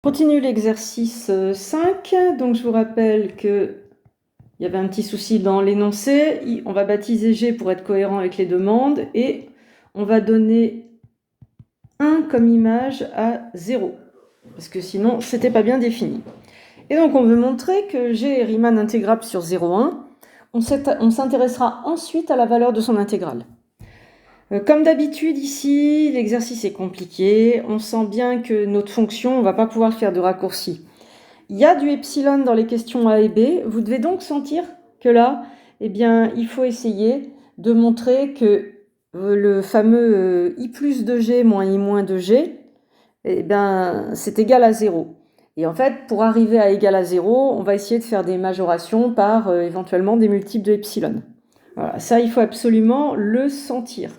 Continue l'exercice 5. Donc je vous rappelle qu'il y avait un petit souci dans l'énoncé. On va baptiser G pour être cohérent avec les demandes et on va donner 1 comme image à 0 parce que sinon c'était pas bien défini. Et donc on veut montrer que G est Riemann intégrable sur 0,1. On s'intéressera ensuite à la valeur de son intégrale. Comme d'habitude ici, l'exercice est compliqué. On sent bien que notre fonction, on ne va pas pouvoir faire de raccourci. Il y a du epsilon dans les questions A et B. Vous devez donc sentir que là, eh bien, il faut essayer de montrer que le fameux I plus de G moins I moins de G, eh bien, c'est égal à 0. Et en fait, pour arriver à égal à 0, on va essayer de faire des majorations par éventuellement des multiples de epsilon. Voilà, ça, il faut absolument le sentir.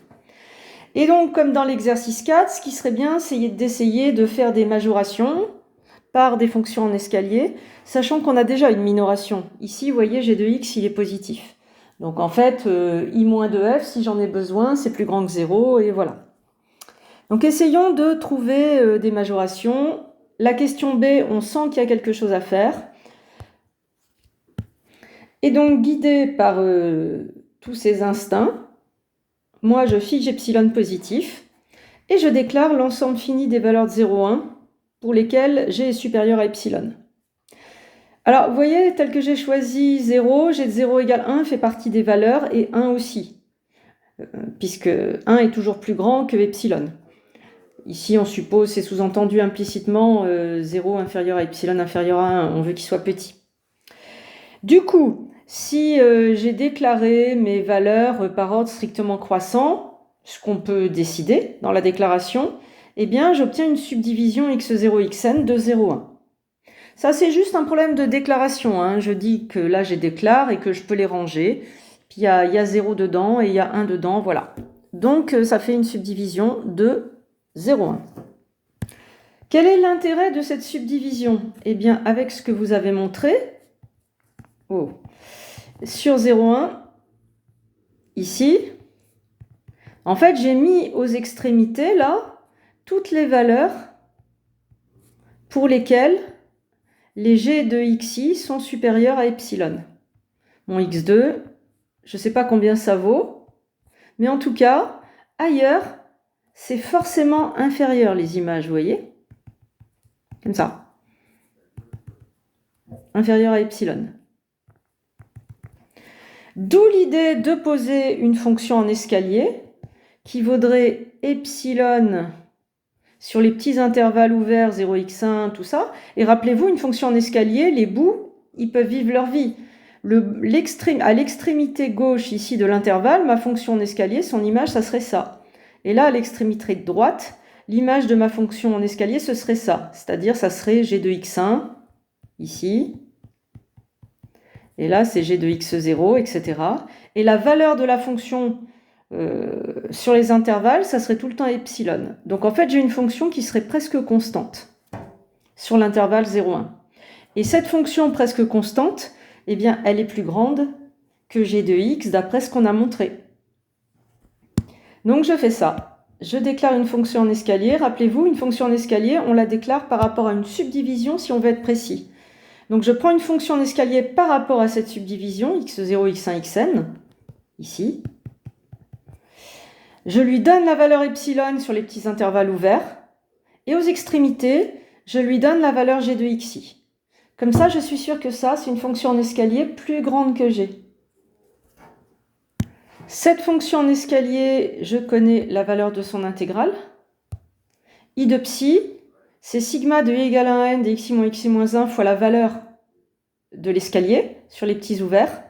Et donc, comme dans l'exercice 4, ce qui serait bien, c'est d'essayer de faire des majorations par des fonctions en escalier, sachant qu'on a déjà une minoration. Ici, vous voyez, g de x, il est positif. Donc en fait, i moins de f, si j'en ai besoin, c'est plus grand que 0, et voilà. Donc essayons de trouver des majorations. La question B, on sent qu'il y a quelque chose à faire. Et donc, guidé par tous ces instincts, moi, je fige epsilon positif, et je déclare l'ensemble fini des valeurs de 0,1 pour lesquelles g est supérieur à epsilon. Alors, vous voyez, tel que j'ai choisi 0, g de 0 égale 1 fait partie des valeurs et 1 aussi, puisque 1 est toujours plus grand que epsilon. Ici, on suppose, c'est sous-entendu implicitement 0 inférieur à epsilon inférieur à 1, on veut qu'il soit petit. Du coup, si j'ai déclaré mes valeurs par ordre strictement croissant, ce qu'on peut décider dans la déclaration, eh bien, j'obtiens une subdivision x0 xn de 0,1. Ça, c'est juste un problème de déclaration. Hein. Je dis que là, j'ai déclare et que je peux les ranger. Puis, il y a 0 dedans et il y a 1 dedans, voilà. Donc, ça fait une subdivision de 0,1. Quel est l'intérêt de cette subdivision? Eh bien, avec ce que vous avez montré, sur 0,1, ici, en fait, j'ai mis aux extrémités, là, toutes les valeurs pour lesquelles les g de xi sont supérieurs à epsilon. Mon x2, je ne sais pas combien ça vaut, mais en tout cas, ailleurs, c'est forcément inférieur, les images, vous voyez? Comme ça. Inférieur à epsilon. D'où l'idée de poser une fonction en escalier qui vaudrait epsilon sur les petits intervalles ouverts, 0x1, tout ça. Et rappelez-vous, une fonction en escalier, les bouts, ils peuvent vivre leur vie. À l'extrémité gauche ici de l'intervalle, ma fonction en escalier, son image, ça serait ça. Et là, à l'extrémité droite, l'image de ma fonction en escalier, ce serait ça. C'est-à-dire, ça serait g de x1, ici. Et là, c'est g de x0, etc. Et la valeur de la fonction sur les intervalles, ça serait tout le temps epsilon. Donc en fait, j'ai une fonction qui serait presque constante sur l'intervalle 0,1. Et cette fonction presque constante, eh bien, elle est plus grande que g de x d'après ce qu'on a montré. Donc je fais ça. Je déclare une fonction en escalier. Rappelez-vous, une fonction en escalier, on la déclare par rapport à une subdivision si on veut être précis. Donc je prends une fonction en escalier par rapport à cette subdivision, x0, x1, xn, ici. Je lui donne la valeur epsilon sur les petits intervalles ouverts. Et aux extrémités, je lui donne la valeur g de xi. Comme ça, je suis sûre que ça, c'est une fonction en escalier plus grande que g. Cette fonction en escalier, je connais la valeur de son intégrale. I de psi, c'est sigma de i égale à 1n de xi moins 1 fois la valeur de l'escalier sur les petits ouverts.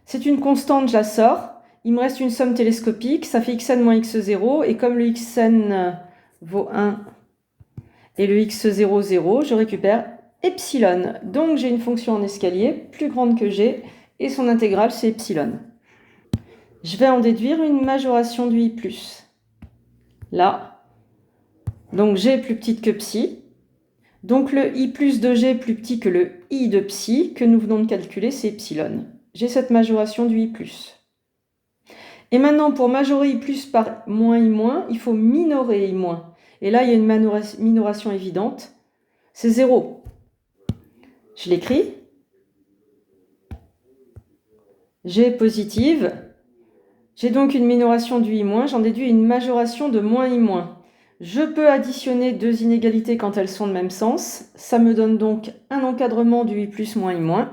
C'est une constante, je la sors. Il me reste une somme télescopique, ça fait xn moins x0, et comme le xn vaut 1 et le x0, 0, je récupère epsilon. Donc j'ai une fonction en escalier plus grande que g, et son intégrale c'est epsilon. Je vais en déduire une majoration du i+. Là, donc g est plus petite que psi. Donc le i plus de g plus petit que le i de psi que nous venons de calculer, c'est epsilon. J'ai cette majoration du i+. Et maintenant, pour majorer i+ par moins i-, il faut minorer i-. Et là, il y a une minoration évidente. c'est 0. Je l'écris. G positive. J'ai donc une minoration du I-, j'en déduis une majoration de moins I-. Je peux additionner deux inégalités quand elles sont de même sens. Ça me donne donc un encadrement du I plus moins I-.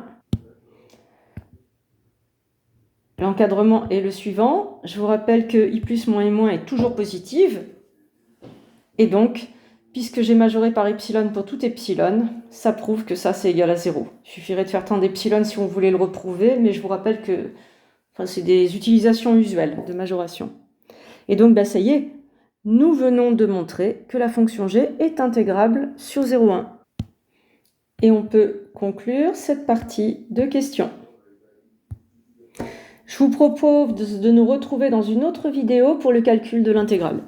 L'encadrement est le suivant. Je vous rappelle que I plus moins I- est toujours positive. Et donc, puisque j'ai majoré par epsilon pour tout epsilon, ça prouve que ça, c'est égal à 0. Il suffirait de faire tant d'epsilon si on voulait le reprouver, mais je vous rappelle que c'est des utilisations usuelles de majoration. Et donc, ça y est, nous venons de montrer que la fonction g est intégrable sur 0,1. Et on peut conclure cette partie de questions. Je vous propose de nous retrouver dans une autre vidéo pour le calcul de l'intégrale.